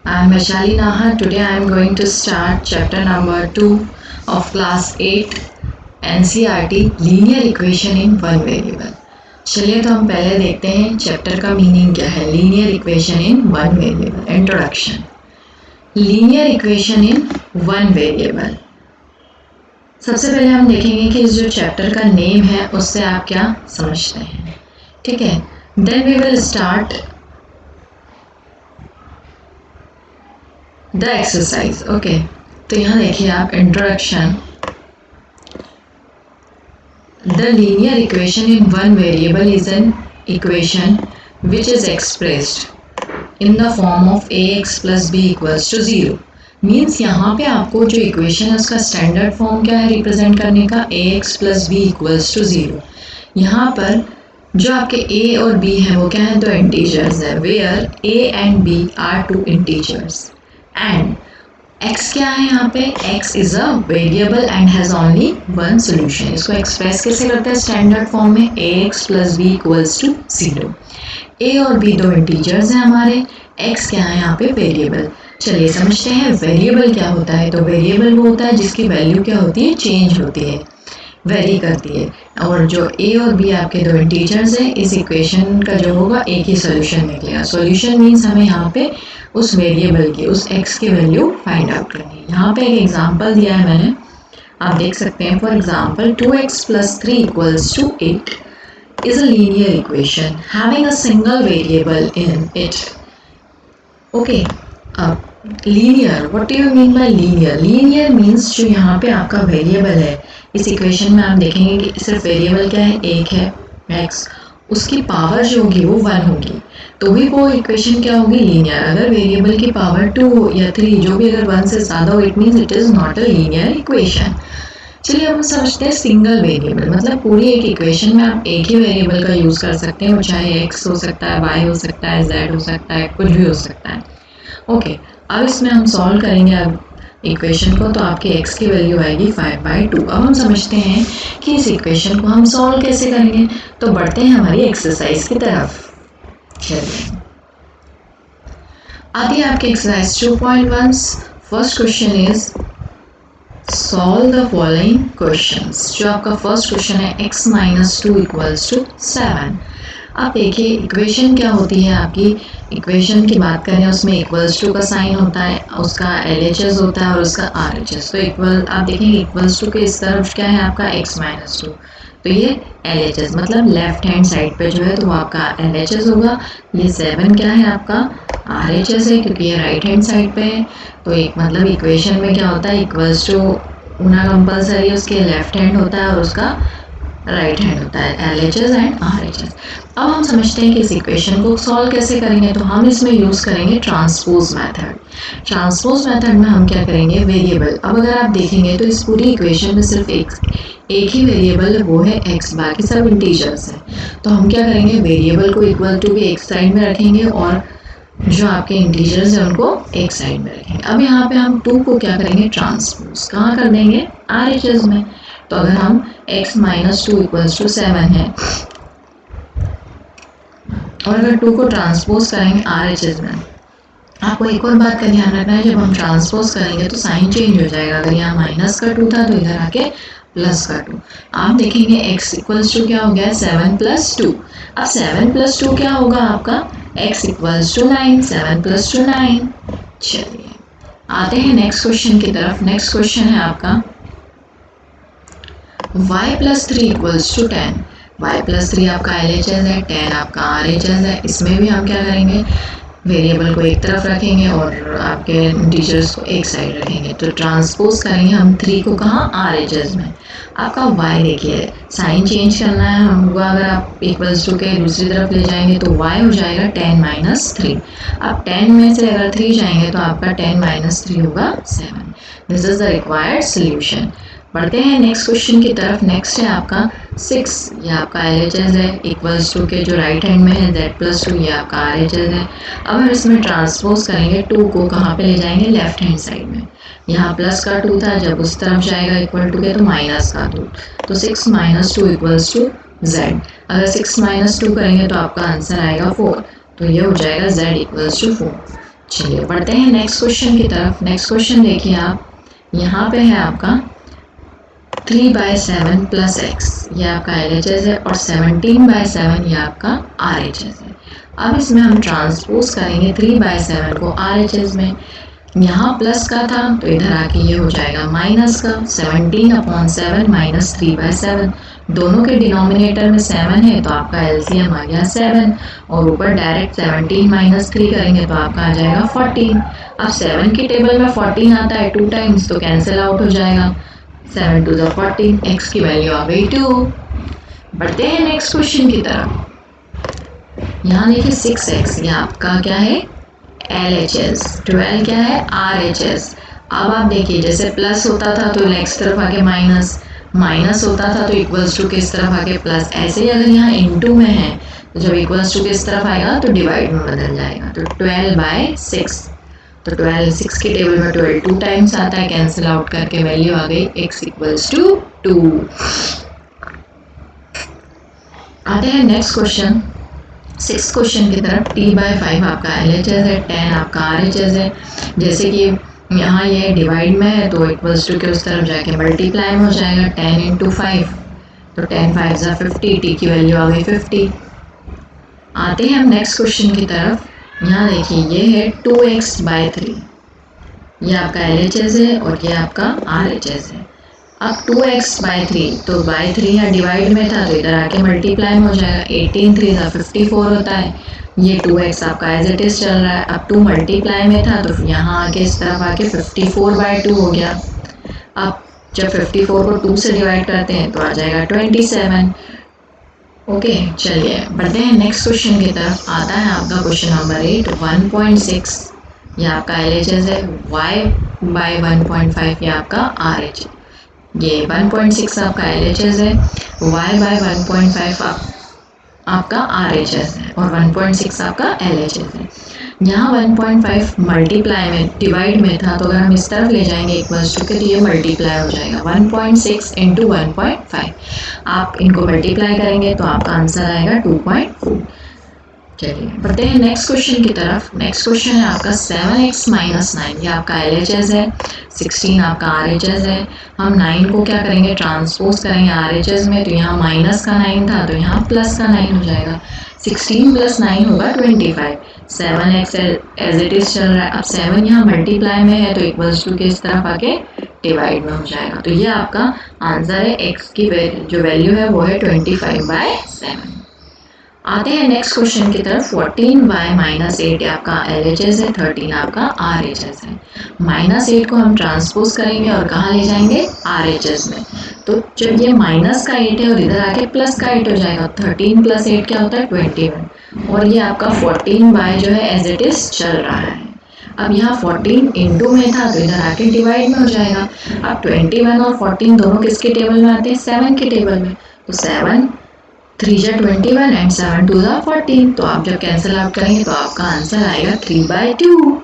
I am Vaishali Nahar. Today I am going to start chapter number 2 of class 8 NCERT Linear Equation in One Variable. चलिए तो हम पहले देखते हैं chapter का मीनिंग क्या है. Linear equation in one variable. Introduction. Linear equation in one variable. सबसे पहले हम देखेंगे कि इस जो चैप्टर का नेम है उससे आप क्या समझते हैं. ठीक है. Then we will start the exercise. Okay, तो यहाँ देखिए आप introduction. The linear equation in one variable is an equation which is expressed in the form of ax plus b equals to 0. Means यहाँ पे आपको जो इक्वेशन है उसका स्टैंडर्ड फॉर्म क्या है रिप्रेजेंट करने का, ax plus b equals to 0. यहाँ पर जो आपके a और b हैं वो क्या है, दो इंटीजर्स है. Where a and b are two integers and x क्या है यहाँ पे, x is a variable and has only one solution. इसको एक्सप्रेस कैसे करते हैं स्टैंडर्ड फॉर्म में, ax plus b equals to 0. a और b दो इंटीजर्स हैं हमारे, x क्या है यहाँ पे वेरिएबल. चलिए समझते हैं वेरिएबल क्या होता है. तो वेरिएबल वो होता है जिसकी वैल्यू क्या होती है, चेंज होती है, वेरी करती है. और जो a और b आपके दो इंटीजर्स हैं, इस इक्वेशन का जो होगा एक ही सोल्यूशन निकलेगा. सोल्यूशन मीन्स हमें यहाँ पे उस वेरिएबल की, उस x की वैल्यू फाइंड आउट करनी है. यहाँ पे एक एग्जांपल दिया है मैंने, आप देख सकते हैं. For example 2x plus 3 equals to 8 is a linear equation having a single variable in it. Okay, linear, what do you mean by linear? Linear means जो यहाँ पे आपका वेरिएबल है इस इक्वेशन में आप देखेंगे कि सिर्फ वेरिएबल क्या है, एक है x, उसकी पावर जो होगी वो 1 होगी, तो भी वो इक्वेशन क्या होगी, लीनियर. अगर वेरिएबल की पावर 2 हो या 3 जो भी अगर 1 से ज़्यादा हो, it means it is not a linear equation. चलिए हम समझते हैं सिंगल वेरिएबल. मतलब पूरी एक इक्वेशन में आप एक ही वेरिएबल का यूज़ कर सकते हैं, वो चाहे x हो सकता है, y हो सकता है, z हो सकता है, कुछ भी हो सकता है. ओके, अब इसमें हम सॉल्व करेंगे अब इक्वेशन को, तो आपके x की वैल्यू आएगी 5/2. अब हम समझते हैं कि इस इक्वेशन को हम सॉल्व कैसे करेंगे. तो बढ़ते हैं हमारी एक्सरसाइज की तरफ. चलिए आगे आपके exercise 2.1. First question is solve the following questions. जो आपका फर्स्ट क्वेश्चन है x माइनस 2 इक्वल्स टू 7. आप देखिए इक्वेशन क्या होती है आपकी, इक्वेशन की बात करें उसमें इक्वल्स टू का साइन होता है, उसका LHS होता है और उसका RHS. तो इक्वल आप देखेंगे इक्वल्स टू के इस तरफ क्या है आपका x माइनस 2, तो ये LHS मतलब लेफ्ट हैंड साइड पे जो है तो वो आपका LHS होगा. ये 7 क्या है आपका RHS है क्योंकि ये राइट हैंड साइड पे है. तो एक मतलब इक्वेशन में क्या होता है, इक्वल्स टू होना कंपल्सरी, उसके लेफ्ट हैंड होता है और उसका राइट हैंड होता है, LHS एंड RHS. अब हम समझते हैं कि इस इक्वेशन को सॉल्व कैसे करेंगे. तो हम इसमें यूज़ करेंगे ट्रांसपोज मेथड. ट्रांसपोज मेथड में हम क्या करेंगे, वेरिएबल. अब अगर आप देखेंगे तो इस पूरी इक्वेशन में सिर्फ एक ही वेरिएबल है, वो है x, बाकी सब इंटीजर्स हैं. तो हम क्या करेंगे, वेरिएबल को इक्वल टू के एक साइड में रखेंगे और जो आपके इंटीजर्स हैं उनको एक साइड में रखेंगे. अब यहाँ पे हम 2 को क्या करेंगे, ट्रांसपोज कहाँ कर देंगे, RHS में. तो अगर हम x माइनस 2 इक्वल्स टू 7 है और अगर 2 को ट्रांसपोज करेंगे RHS में, आपको एक और बात का ध्यान रखना है, जब हम ट्रांसपोज करेंगे तो साइन चेंज हो जाएगा. अगर यहाँ माइनस का 2 था तो इधर आके प्लस का 2. आप देखेंगे x इक्वल्स टू क्या हो गया, 7 प्लस 2. अब 7 प्लस 2 क्या होगा आपका, x इक्वल्स टू 9. 7 प्लस 2 9. चलिए आते हैं नेक्स्ट क्वेश्चन की तरफ. नेक्स्ट क्वेश्चन है आपका y plus 3 equals to 10. y plus 3 आपका LHS है, 10 आपका RHS है. इसमें भी हम क्या करेंगे, वेरिएबल को एक तरफ रखेंगे और आपके इंटीजर्स को एक साइड रखेंगे. तो ट्रांसपोज करेंगे हम 3 को कहाँ, RHS में. आपका y देखिए साइन चेंज करना है हमको, अगर आप इक्वल्स टू के दूसरी तरफ ले जाएंगे तो y हो जाएगा 10 माइनस 3. अब 10 में से अगर 3 जाएंगे तो आपका 10 माइनस 3 होगा 7. This is the required solution. बढ़ते हैं नेक्स्ट क्वेश्चन की तरफ. नेक्स्ट है आपका 6, ये आपका LHS है, इक्वल्स टू के जो राइट हैंड में है z प्लस 2, ये आपका RHS है. अब हम इसमें ट्रांसपोज करेंगे 2 को कहाँ पे ले जाएंगे, लेफ्ट हैंड साइड में. यहाँ प्लस का 2 था, जब उस तरफ जाएगा इक्वल टू के तो माइनस का 2. तो 6 माइनस 2 इक्वल्स टू z. अगर 6 माइनस 2 करेंगे तो आपका आंसर आएगा 4. तो ये हो जाएगा z इक्वल्स टू 4. चलिए बढ़ते हैं नेक्स्ट क्वेश्चन की तरफ। नेक्स्ट क्वेश्चन देखिए आप, यहाँ पे है आपका 3/7 प्लस एक्स, ये आपका LHS है, और 17/7 ये आपका RHS है। अब इसमें हम ट्रांसपोज करेंगे 3/7 को RHS में। यहाँ प्लस का था तो इधर आके ये हो जाएगा माइनस का, 17/7 माइनस 3/7। दोनों के डिनोमिनेटर में 7 है तो आपका LCM आ गया 7, और ऊपर डायरेक्ट 17 माइनस 3 करेंगे तो आपका आ जाएगा 14। अब 7 की टेबल में 14 आता है 2 टाइम्स तो कैंसिल आउट हो जाएगा, 7 2 ज़ा 14, x की वैल्यू आ गई 2। बढ़ते हैं नेक्स्ट क्वेश्चन की तरफ। यहाँ देखिए 6x, ये आपका क्या है LHS, 12 क्या है RHS। अब आप देखिए जैसे प्लस होता था तो नेक्स्ट तरफ आके माइनस, माइनस होता था तो इक्वल्स टू किस तरफ आके प्लस। ऐसे ही अगर यहाँ इनटू में है तो जब इक्वल्स टू किस तरफ आएगा तो डिवाइड में बदल जाएगा, तो 12/6। तो 12 6 की टेबल में 12 2 टाइम्स आता है, कैंसिल आउट करके वैल्यू आ गई x इक्वल्स टू 2। आते हैं नेक्स्ट क्वेश्चन, 6 क्वेश्चन की तरफ। t/5 आपका LHS है, 10 आपका RHS है। जैसे कि यहाँ ये डिवाइड में है तो इक्वल्स टू के उस तरफ जाके मल्टीप्लाई में हो जाएगा, 10 × 5 तो 10 5 ज़ा 50, t की वैल्यू आ गई 50। आते हैं हम नेक्स्ट क्वेश्चन की तरफ। यहाँ देखिए ये है 2x/3, ये आपका LHS है और ये आपका RHS है। अब 2x/3 तो बाई 3 यहाँ डिवाइड में था तो इधर आके मल्टीप्लाई में हो जाएगा, 18 3 ज़ा 54 होता है। ये 2x आपका एज इट इज़ चल रहा है। अब 2 मल्टीप्लाई में था तो यहाँ आके इस तरफ आके 54/2 हो गया। अब जब 54 को 2 से डिवाइड करते हैं तो आ जाएगा 27। ओके चलिए बढ़ते हैं नेक्स्ट क्वेश्चन की तरफ। आता है आपका क्वेश्चन नंबर 8, 1.6 ये आपका LHS है, y/1.5 ये आपका RH, ये 1.6 आपका LHS है, y/1.5 आपका RHS है और 1.6 आपका LHS है। यहाँ 1.5 मल्टीप्लाई में डिवाइड में था तो अगर हम इस तरफ ले जाएंगे इक्वल्स टू के तो ये मल्टीप्लाई हो जाएगा, 1.6 × 1.5। आप इनको मल्टीप्लाई करेंगे तो आपका आंसर आएगा 2.4। चलिए बढ़ते हैं नेक्स्ट क्वेश्चन की तरफ। नेक्स्ट क्वेश्चन है आपका 7x - 9, ये आपका LHS है, 16 आपका RHS है। हम 9 को क्या करेंगे ट्रांसपोज करेंगे RHS में, तो यहाँ माइनस का 9 था तो यहाँ प्लस का 9 हो जाएगा, 16 + 9 होगा 25। 7x एज इट इज चल रहा है। अब 7 यहाँ मल्टीप्लाई में है तो इक्वल्स टू के इस तरफ आके डिवाइड में हो जाएगा, तो ये आपका आंसर है। x की जो वैल्यू है वो है 25/7। आते हैं नेक्स्ट क्वेश्चन की तरफ। 14y - 8 आपका LHS है, 13 आपका RHS है। -8 को हम ट्रांसपोज करेंगे और कहाँ ले जाएंगे RHS में, तो जब ये माइनस का 8 है और इधर आके प्लस का 8 हो जाएगा, 13 + 8 क्या होता है 21, और ये आपका 14 जो है एज इट इज चल रहा है। अब यहाँ 14 इनटू में था तो इधर आके डिवाइड में हो जाएगा। अब 21 और 14 दोनों किसके टेबल में आते हैं 7 के टेबल में, तो 7 3 × 21 एंड 7 2 ज़ा 14, तो आप जब कैंसिल आउट करेंगे तो आपका आंसर आएगा 3/2।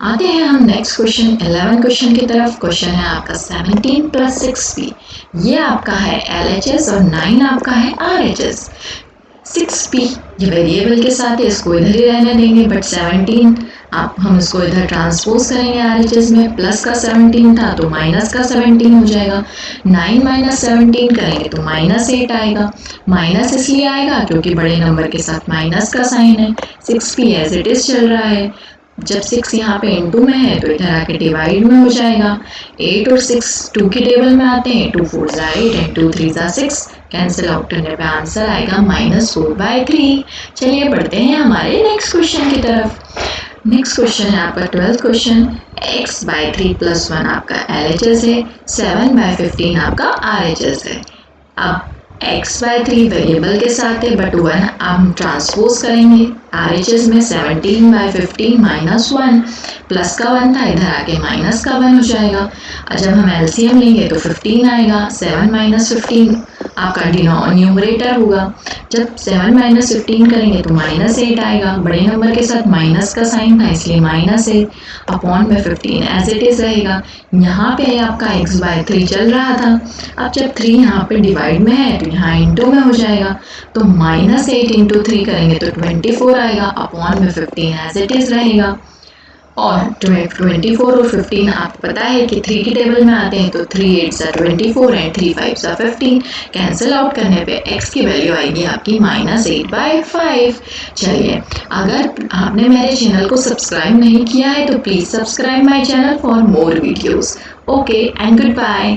आते हैं हम नेक्स्ट क्वेश्चन 11 क्वेश्चन की तरफ। क्वेश्चन है आपका 17 + 6p, ये आपका है LHS और 9 आपका है RHS। 6p ये वेरिएबल के साथ है, इसको इधर ही रहने देंगे, बट 17 आप हम इसको इधर ट्रांसपोज करेंगे RHS में, प्लस का 17 था तो माइनस का 17 हो जाएगा। 9 - 17 करेंगे तो -8 आएगा। माइनस इसलिए आएगा क्योंकि बड़े नंबर के साथ माइनस का साइन है। 6p एज इट इज चल रहा है। जब 6 यहाँ पे इनटू में है तो इधर आके डिवाइड में हो जाएगा। 8 और 6 2 की टेबल में आते हैं, 2 4 ज़ा 8 एंड 2 3 ज़ा 6, कैंसिल आउट करने पे आंसर आएगा -4/3। चलिए बढ़ते हैं हमारे नेक्स्ट क्वेश्चन की तरफ। नेक्स्ट क्वेश्चन है आपका 12th क्वेश्चन, x/3 + 1 आपका LHS है, 7/15 आपका RHS है। अब x/3 वेरिएबल के साथ है बट 1 हम ट्रांसपोज करेंगे RHS में, 17/15 - 1, प्लस का 1 था इधर आके माइनस का 1 हो जाएगा। और जब हम LCM लेंगे तो 15 आएगा। 7 - 15 आपका न्यूमरेटर होगा। जब 7 - 15 करेंगे तो -8 आएगा। बड़े नंबर के साथ माइनस का साइन था इसलिए -8 अपॉन में 15 एज इट इज रहेगा। यहाँ पे आपका x/3 चल रहा था। अब जब 3 यहाँ पे डिवाइड में है तो यहाँ इंटू में हो जाएगा, तो -8 इंटू 3 करेंगे तो 24 आएगा, अपॉन में 15 एज इट इज़ रहेगा। और 24 और 15 आपको पता है कि 3 की टेबल में आते हैं, तो 3 8 सा 24 एंड 3 5 सा 15, कैंसिल आउट करने पे x की वैल्यू आएगी आपकी -8/5। चलिए, अगर आपने मेरे चैनल को सब्सक्राइब नहीं किया है तो please subscribe my channel for more videos. Okay and good bye.